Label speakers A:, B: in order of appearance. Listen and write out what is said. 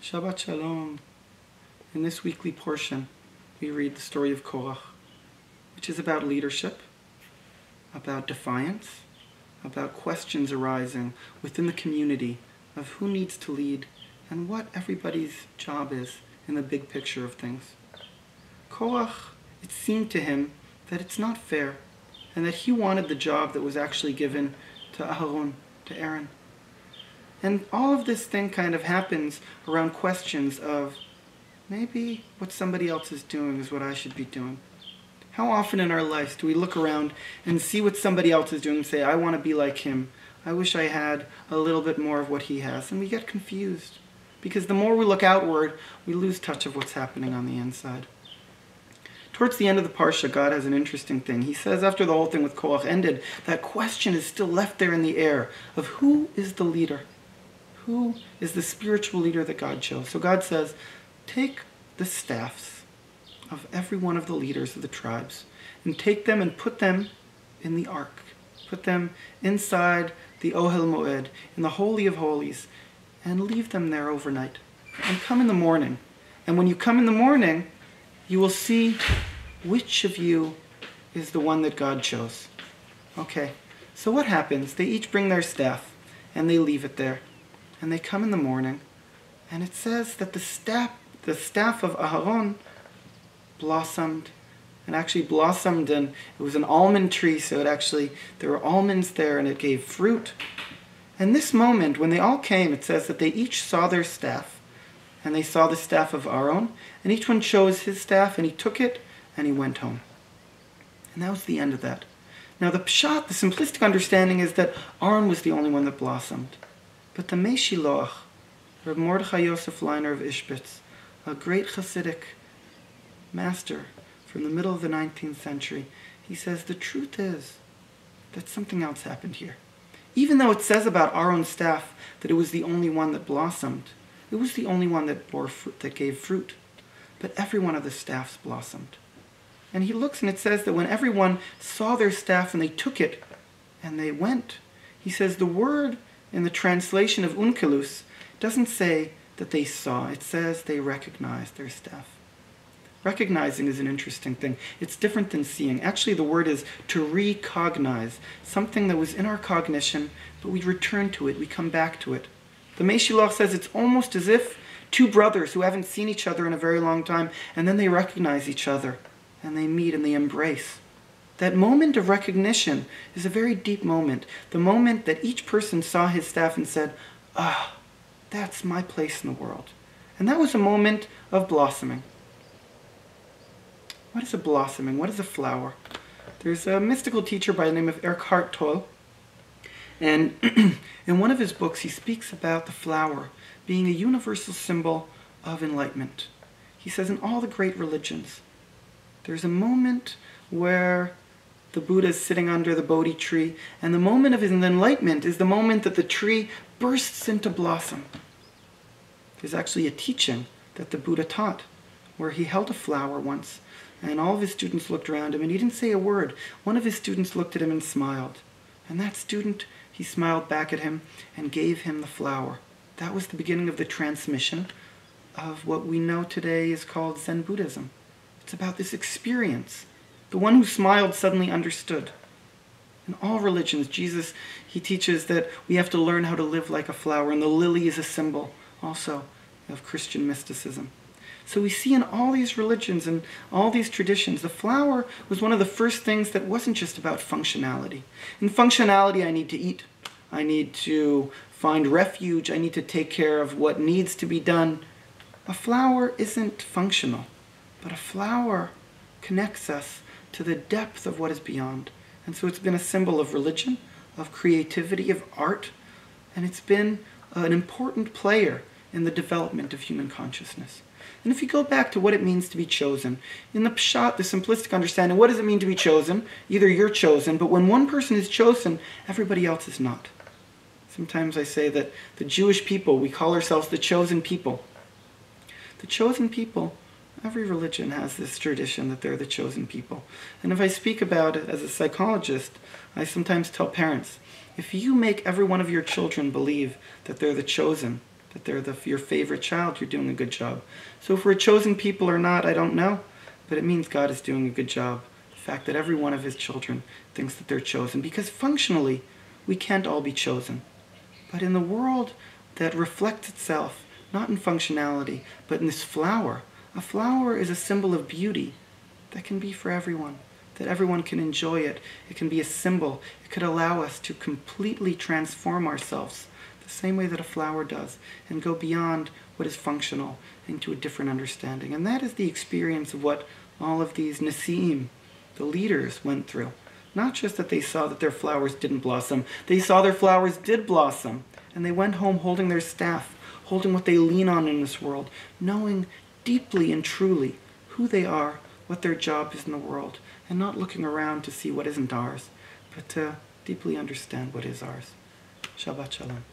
A: Shabbat Shalom. In this weekly portion, we read the story of Korach, which is about leadership, about defiance, about questions arising within the community of who needs to lead and what everybody's job is in the big picture of things. Korach, it seemed to him that it's not fair and that he wanted the job that was actually given to Aharon, to Aaron. And all of this thing kind of happens around questions of maybe what somebody else is doing is what I should be doing. How often in our lives do we look around and see what somebody else is doing and say, I want to be like him. I wish I had a little bit more of what he has. And we get confused because the more we look outward, we lose touch of what's happening on the inside. Towards the end of the Parsha, God has an interesting thing. He says after the whole thing with Korach ended, that question is still left there in the air of who is the leader? Who is the spiritual leader that God chose? So God says, take the staffs of every one of the leaders of the tribes and take them and put them in the ark. Put them inside the Ohel Moed, in the Holy of Holies, and leave them there overnight. And come in the morning. And when you come in the morning, you will see which of you is the one that God chose. Okay, so what happens? They each bring their staff and they leave it there. And they come in the morning, and it says that the staff of Aharon blossomed, and actually blossomed, and it was an almond tree, so there were almonds there, and it gave fruit. And this moment, when they all came, it says that they each saw their staff, and they saw the staff of Aaron, and each one chose his staff, and he took it, and he went home. And that was the end of that. Now the pshat, the simplistic understanding is that Aaron was the only one that blossomed. But the Meshiloach, Reb Mordechai Yosef Leiner of Ishbitz, a great Hasidic master from the middle of the 19th century, he says the truth is that something else happened here. Even though it says about Aaron's staff that it was the only one that blossomed, it was the only one that bore fruit, that gave fruit. But every one of the staffs blossomed. And he looks and it says that when everyone saw their staff and they took it and they went, he says the word in the translation of Unkelus doesn't say that they saw. It says they recognized their staff. Recognizing is an interesting thing. It's different than seeing. Actually, the word is to recognize. Something that was in our cognition, but we return to it. We come back to it. The Meshiloach says it's almost as if two brothers who haven't seen each other in a very long time, and then they recognize each other, and they meet and they embrace. That moment of recognition is a very deep moment. The moment that each person saw his staff and said, that's my place in the world. And that was a moment of blossoming. What is a blossoming? What is a flower? There's a mystical teacher by the name of Eckhart Tolle. And in one of his books, he speaks about the flower being a universal symbol of enlightenment. He says in all the great religions, there's a moment where the Buddha is sitting under the Bodhi tree, and the moment of his enlightenment is the moment that the tree bursts into blossom. There's actually a teaching that the Buddha taught, where he held a flower once, and all of his students looked around him, and he didn't say a word. One of his students looked at him and smiled. And that student, he smiled back at him and gave him the flower. That was the beginning of the transmission of what we know today is called Zen Buddhism. It's about this experience. The one who smiled suddenly understood. In all religions, Jesus, he teaches that we have to learn how to live like a flower, and the lily is a symbol also of Christian mysticism. So we see in all these religions and all these traditions, the flower was one of the first things that wasn't just about functionality. In functionality, I need to eat. I need to find refuge. I need to take care of what needs to be done. A flower isn't functional, but a flower connects us to the depth of what is beyond. And so it's been a symbol of religion, of creativity, of art, and it's been an important player in the development of human consciousness. And if you go back to what it means to be chosen, in the pshat, the simplistic understanding, what does it mean to be chosen? Either you're chosen, but when one person is chosen, everybody else is not. Sometimes I say that the Jewish people, we call ourselves the chosen people. The chosen people, every religion has this tradition that they're the chosen people. And if I speak about it as a psychologist, I sometimes tell parents, if you make every one of your children believe that they're the chosen, that they're your favorite child, you're doing a good job. So if we're chosen people or not, I don't know, but it means God is doing a good job. The fact that every one of his children thinks that they're chosen, because functionally, we can't all be chosen. But in the world that reflects itself, not in functionality, but in this flower, a flower is a symbol of beauty that can be for everyone, that everyone can enjoy it. It can be a symbol. It could allow us to completely transform ourselves the same way that a flower does and go beyond what is functional into a different understanding. And that is the experience of what all of these Nesi'im, the leaders, went through. Not just that they saw that their flowers didn't blossom. They saw their flowers did blossom. And they went home holding their staff, holding what they lean on in this world, knowing deeply and truly who they are, what their job is in the world, and not looking around to see what isn't ours, but to deeply understand what is ours. Shabbat Shalom.